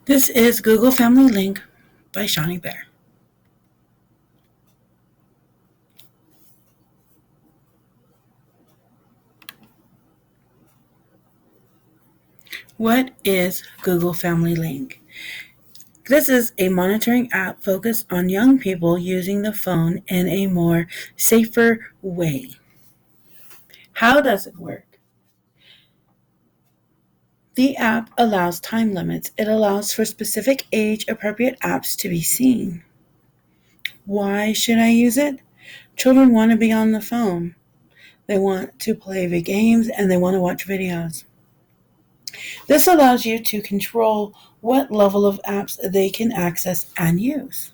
This is Google Family Link by Shawnee Bear. What is Google Family Link? This is a monitoring app focused on young people using the phone in a more safer way. How does it work? The app allows time limits. It allows for specific age-appropriate apps to be seen. Why should I use it? Children want to be on the phone. They want to play the games and they want to watch videos. This allows you to control what level of apps they can access and use.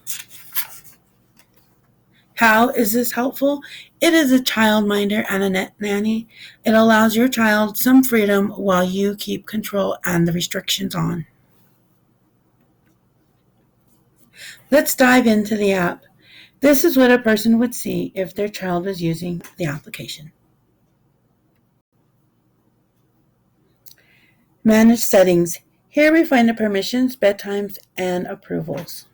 How is this helpful? It is a childminder and a net nanny. It allows your child some freedom while you keep control and the restrictions on. Let's dive into the app. This is what a person would see if their child was using the application. Manage settings. Here we find the permissions, bedtimes, and approvals.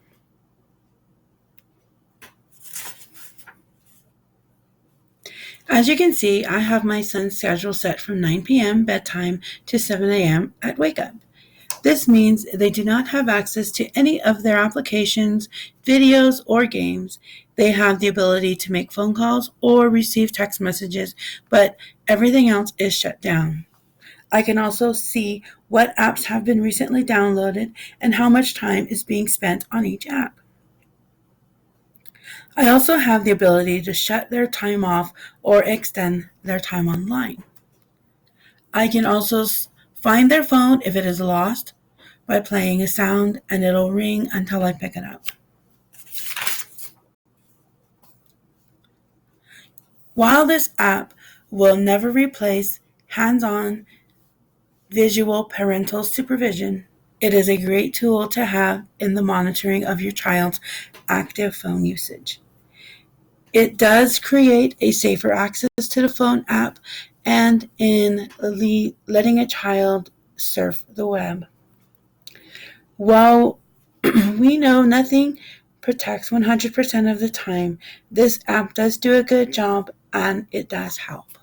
As you can see, I have my son's schedule set from 9 p.m. bedtime to 7 a.m. at wake up. This means they do not have access to any of their applications, videos, or games. They have the ability to make phone calls or receive text messages, but everything else is shut down. I can also see what apps have been recently downloaded and how much time is being spent on each app. I also have the ability to shut their time off or extend their time online. I can also find their phone if it is lost by playing a sound, and it'll ring until I pick it up. While this app will never replace hands-on visual parental supervision, it is a great tool to have in the monitoring of your child's active phone usage. It does create a safer access to the phone app and in letting a child surf the web. While we know nothing protects 100% of the time, this app does do a good job and it does help.